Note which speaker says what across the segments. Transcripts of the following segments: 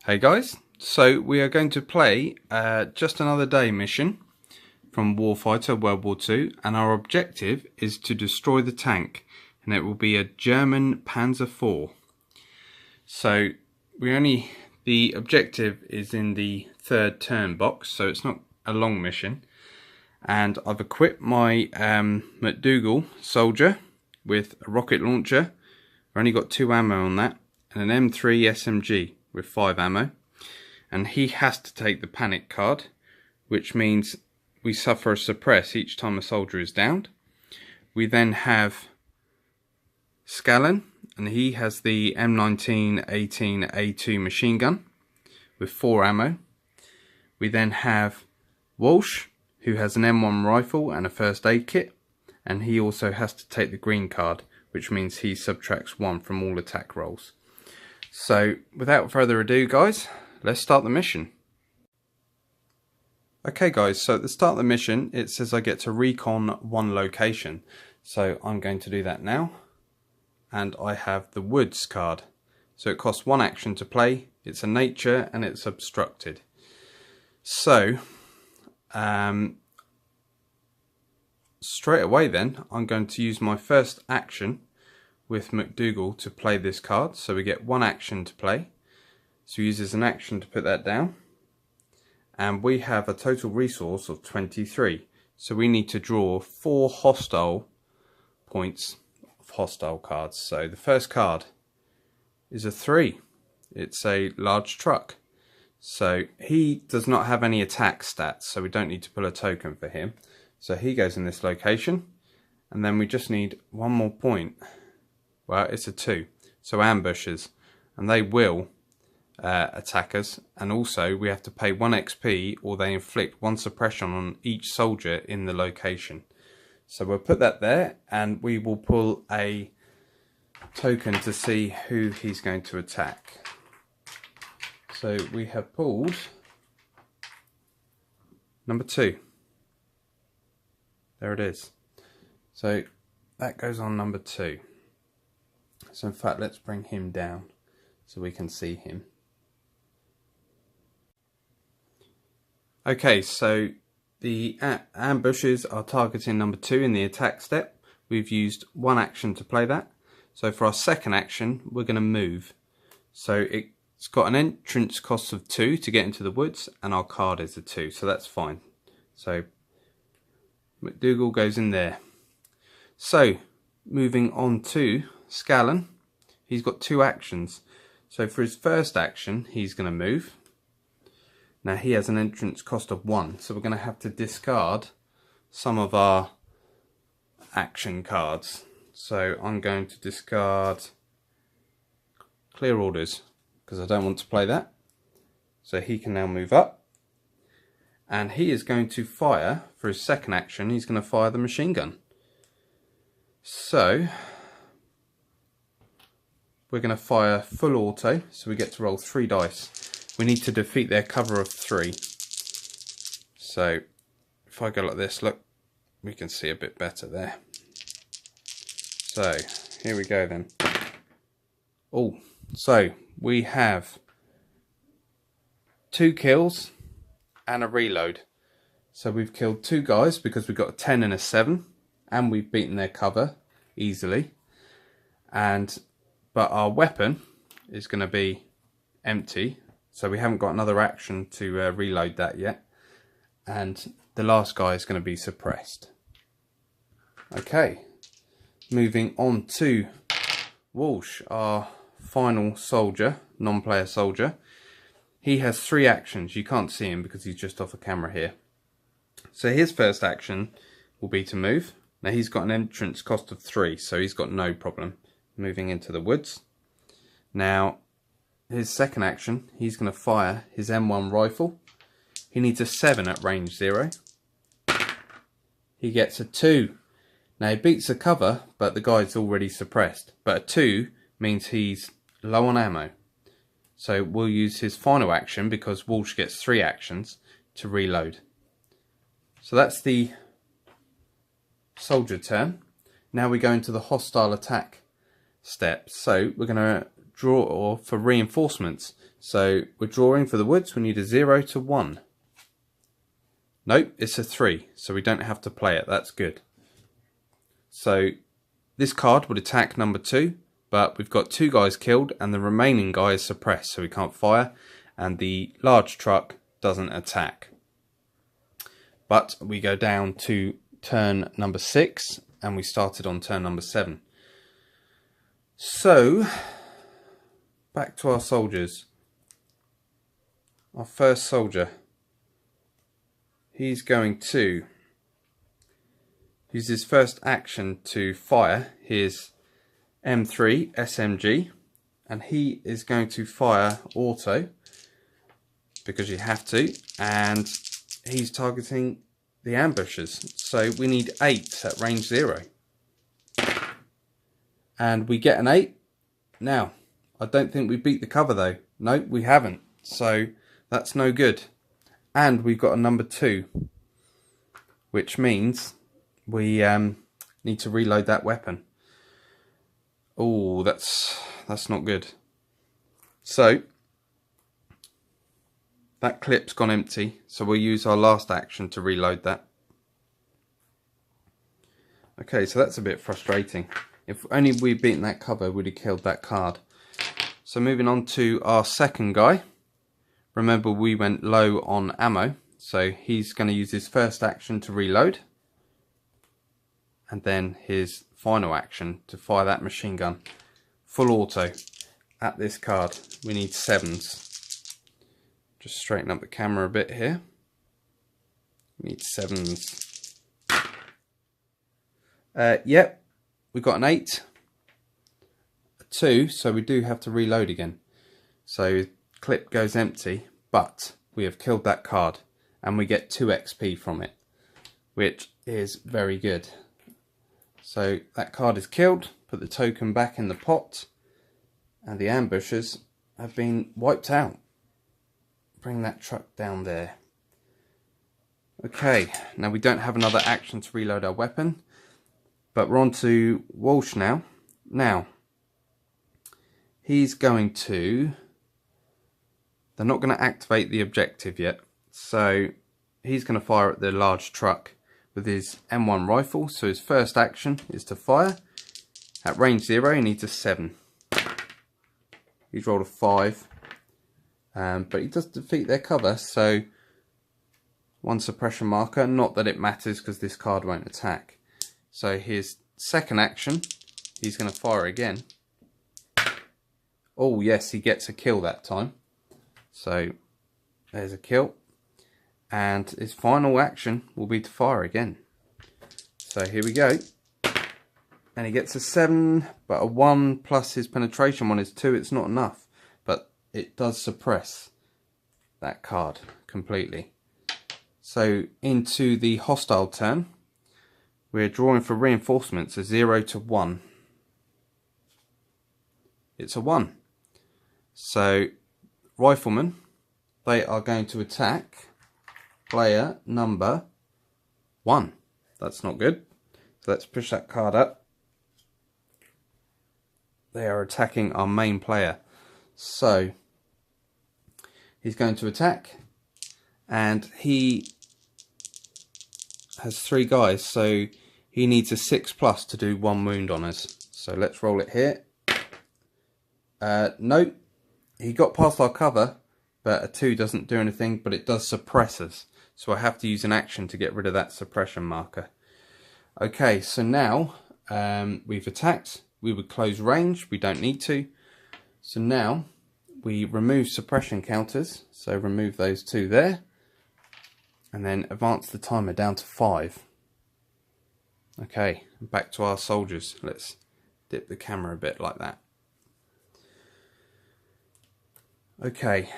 Speaker 1: Hey guys, so we are going to play Just Another Day mission from Warfighter World War II, and our objective is to destroy the tank, and it will be a German Panzer IV. So the objective is in the third turn box, so it's not a long mission, and I've equipped my McDougall soldier with a rocket launcher. I've only got 2 ammo on that, and an M3 SMG with 5 ammo, and he has to take the panic card, which means we suffer a suppress each time a soldier is downed. We then have Scallon, and he has the M1918A2 machine gun with 4 ammo. We then have Walsh, who has an M1 rifle and a first aid kit, and he also has to take the green card, which means he subtracts 1 from all attack rolls. So without further ado guys, let's start the mission. Okay guys, so at the start of the mission it says I get to recon 1 location, so I'm going to do that now, and I have the woods card, so it costs 1 action to play. It's a nature and it's obstructed. So straight away then I'm going to use my first action with McDougall to play this card, so we get 1 action to play. So he uses an action to put that down, and we have a total resource of 23, so we need to draw 4 hostile points of hostile cards. So the first card is a 3. It's a large truck, so he does not have any attack stats, so we don't need to pull a token for him, so he goes in this location. And then we just need 1 more point. Well, it's a 2, so ambushes, and they will attack us, and also we have to pay 1 XP or they inflict 1 suppression on each soldier in the location. So we'll put that there, and we will pull a token to see who he's going to attack. So we have pulled number 2. There it is. So that goes on number 2. So in fact, let's bring him down so we can see him. Okay, so the ambushes are targeting number 2 in the attack step. We've used 1 action to play that. So for our second action, we're going to move. So it's got an entrance cost of 2 to get into the woods, and our card is a 2, so that's fine. So McDougall goes in there. So moving on to Scallon, he's got 2 actions. So for his first action, he's going to move. Now he has an entrance cost of 1, so we're going to have to discard some of our action cards. So I'm going to discard clear orders because I don't want to play that. So he can now move up, and he is going to fire for his second action. He's going to fire the machine gun. So we're going to fire full auto, so we get to roll 3 dice. We need to defeat their cover of 3. So if I go like this, look, we can see a bit better there. So here we go then. Oh, so we have 2 kills and a reload. So we've killed 2 guys because we've got a 10 and a 7, and we've beaten their cover easily. But our weapon is going to be empty, so we haven't got another action to reload that yet, and the last guy is going to be suppressed. Okay, moving on to Walsh, our final soldier, non-player soldier. He has 3 actions. You can't see him because he's just off a camera here. So his first action will be to move. Now he's got an entrance cost of 3, so he's got no problem moving into the woods. Now his second action, he's going to fire his M1 rifle. He needs a 7 at range 0. He gets a 2. Now he beats the cover, but the guy's already suppressed. But a 2 means he's low on ammo. So we'll use his final action, because Walsh gets 3 actions, to reload. So that's the soldier turn. Now we go into the hostile attack step. So we're going to draw for reinforcements. So we're drawing for the woods, we need a 0 to 1. Nope, it's a 3, so we don't have to play it, that's good. So this card would attack number 2, but we've got 2 guys killed and the remaining guy is suppressed, so we can't fire, and the large truck doesn't attack. But we go down to turn number 6, and we started on turn number 7. So, back to our soldiers. Our first soldier. He's going to use his first action to fire his M3 SMG, and he is going to fire auto because you have to, and he's targeting the ambushes. So we need 8 at range 0, and we get an 8. Now I don't think we beat the cover though. No, we haven't, so that's no good. And we've got a number 2, which means we need to reload that weapon. Oh, that's not good. So that clip's gone empty, so we'll use our last action to reload that. Okay, so that's a bit frustrating. If only we'd beaten that cover, we'd have killed that card. So moving on to our second guy. Remember, we went low on ammo, so he's going to use his first action to reload, and then his final action to fire that machine gun. Full auto at this card. We need 7s. Just straighten up the camera a bit here. We need 7s. Yep, we got an 8, a 2, so we do have to reload again. So clip goes empty, but we have killed that card and we get 2 XP from it, which is very good. So that card is killed, put the token back in the pot, and the ambushers have been wiped out. Bring that truck down there. Okay, now we don't have another action to reload our weapon, but we're on to Walsh now. Now, he's going to... They're not going to activate the objective yet, so he's going to fire at the large truck with his M1 rifle. So his first action is to fire. At range 0, he needs a 7. He's rolled a 5, but he does defeat their cover, so 1 suppression marker. Not that it matters because this card won't attack. So his second action, he's going to fire again. Oh yes, he gets a kill that time. So there's a kill, and his final action will be to fire again. So here we go, and he gets a 7, but a 1 plus his penetration 1 is 2. It's not enough, but it does suppress that card completely. So into the hostile turn, we're drawing for reinforcements, a 0 to 1. It's a 1. So riflemen, they are going to attack player number 1. That's not good. So let's push that card up. They are attacking our main player. So he's going to attack, and he has 3 guys, so he needs a 6+ to do 1 wound on us. So let's roll it here. Nope. He got past our cover, but a 2 doesn't do anything, but it does suppress us. So I have to use an action to get rid of that suppression marker. Okay, so now we've attacked. We would close range. We don't need to. So now we remove suppression counters. So remove those 2 there. And then advance the timer down to 5. Okay, back to our soldiers. Let's dip the camera a bit like that. Okay,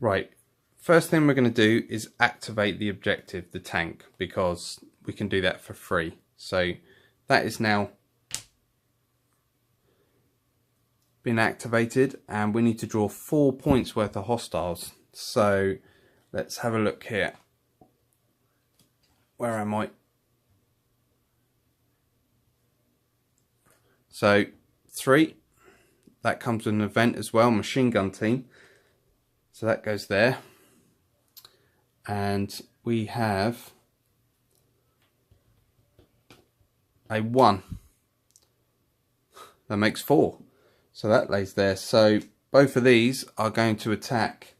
Speaker 1: right. First thing we're going to do is activate the objective, the tank, because we can do that for free. So that is now been activated, and we need to draw 4 points worth of hostiles. So let's have a look here. Where am I? So 3, that comes with an event as well, machine gun team. So that goes there. And we have a 1. That makes 4. So that lays there. So both of these are going to attack.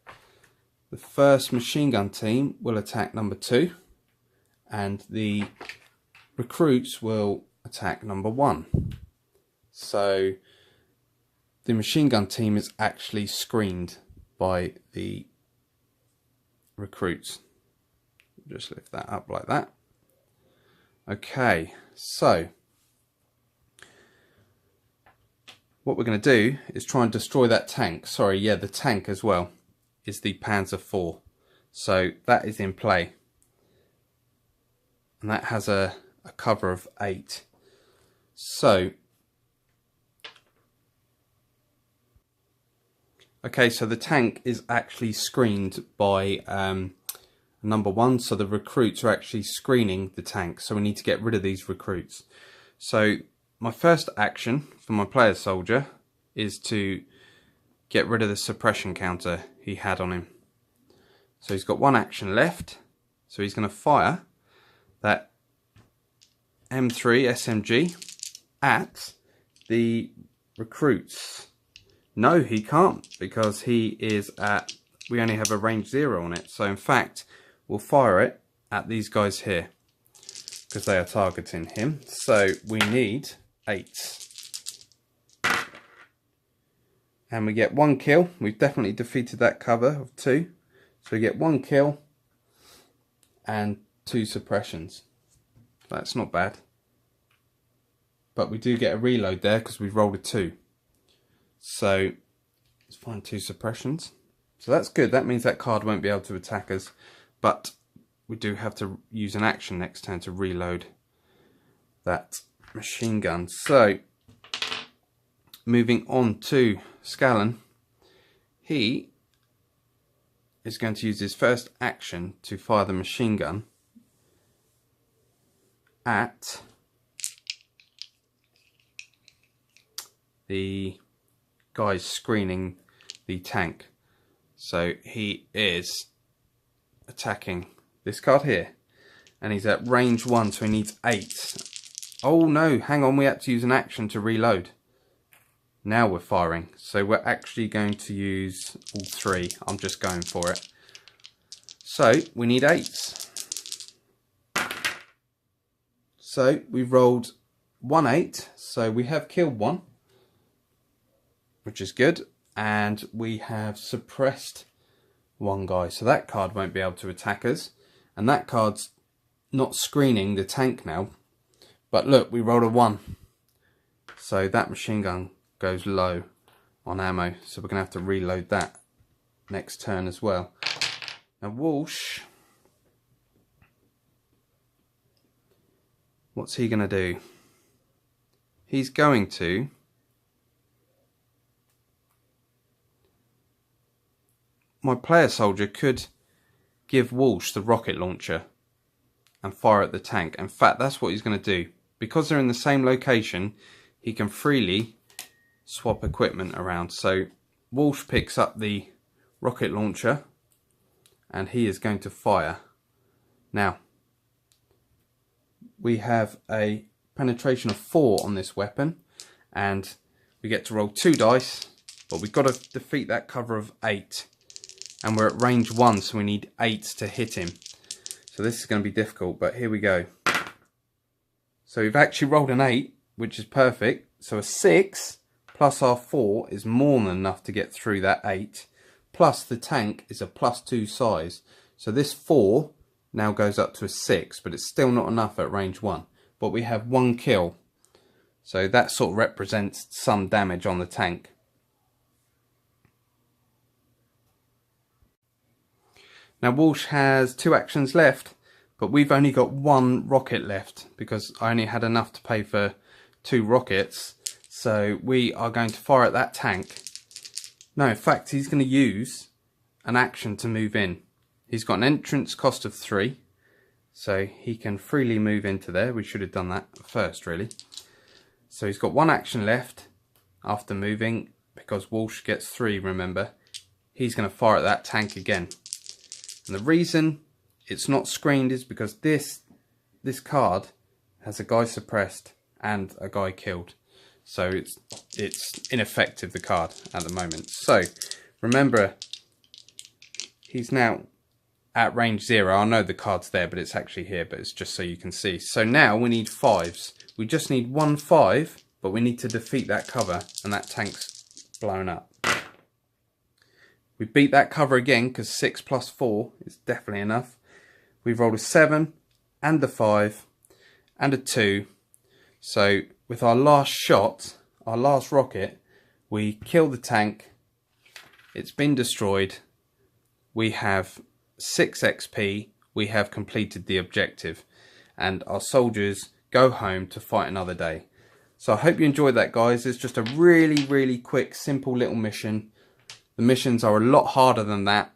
Speaker 1: The first machine gun team will attack number 2, and the recruits will attack number 1. So the machine gun team is actually screened by the recruits. Just lift that up like that. Okay, so what we're going to do is try and destroy that tank. Sorry, yeah, the tank as well is the Panzer IV. So that is in play. And that has a cover of 8. So, okay, so the tank is actually screened by number 1. So the recruits are actually screening the tank. So we need to get rid of these recruits. So my first action for my player soldier is to get rid of the suppression counter he had on him. So he's got 1 action left. So he's going to fire that M3 SMG at the recruits. No, he can't, because he is at, we only have a range 0 on it. So in fact, we'll fire it at these guys here, because they are targeting him. So we need 8. And we get 1 kill. We've definitely defeated that cover of 2. So we get 1 kill and 2 suppressions. That's not bad. But we do get a reload there because we've rolled a 2. So let's find 2 suppressions. So that's good. That means that card won't be able to attack us. But we do have to use an action next turn to reload that machine gun. So moving on to Scallon, he is going to use his first action to fire the machine gun at the guys screening the tank. So he is attacking this card here, and he's at range 1, so he needs 8. Oh no, hang on, we had to use an action to reload. Now we're firing, so we're actually going to use all 3. I'm just going for it. So we need 8s. So we've rolled 1 8, so we have killed 1, which is good, and we have suppressed 1 guy, so that card won't be able to attack us, and that card's not screening the tank now. But look, we rolled a 1, so that machine gun goes low on ammo, so we're going to have to reload that next turn as well. Now Walsh, what's he going to do? He's going to my player soldier could give Walsh the rocket launcher and fire at the tank. In fact, that's what he's going to do. Because they're in the same location, he can freely swap equipment around. So Walsh picks up the rocket launcher and he is going to fire. Now, we have a penetration of 4 on this weapon, and we get to roll 2 dice, but we've got to defeat that cover of 8. And we're at range 1, so we need 8 to hit him. So this is going to be difficult, but here we go. So we've actually rolled an 8, which is perfect. So a 6 plus our 4 is more than enough to get through that 8. Plus the tank is a +2 size. So this 4 now goes up to a 6, but it's still not enough at range 1. But we have 1 kill. So that sort of represents some damage on the tank. Now Walsh has 2 actions left, but we've only got 1 rocket left because I only had enough to pay for 2 rockets. So we are going to fire at that tank. No, in fact, he's going to use an action to move in. He's got an entrance cost of 3, so he can freely move into there. We should have done that first, really. So he's got 1 action left after moving, because Walsh gets 3, remember, he's going to fire at that tank again. And the reason it's not screened is because this card has a guy suppressed and a guy killed. So it's ineffective, the card, at the moment. So remember, he's now at range 0. I know the card's there, but it's actually here, but it's just so you can see. So now we need 5s. We just need 1 5, but we need to defeat that cover, and that tank's blown up. We beat that cover again, because 6 plus 4 is definitely enough. We've rolled a 7, and a 5, and a 2. So with our last shot, our last rocket, we kill the tank. It's been destroyed. We have 6 XP. We have completed the objective. And our soldiers go home to fight another day. So I hope you enjoyed that, guys. It's just a really, really quick, simple little mission. The missions are a lot harder than that.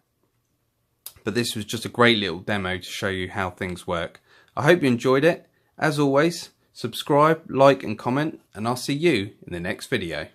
Speaker 1: But this was just a great little demo to show you how things work. I hope you enjoyed it. As always, subscribe, like and comment, and I'll see you in the next video.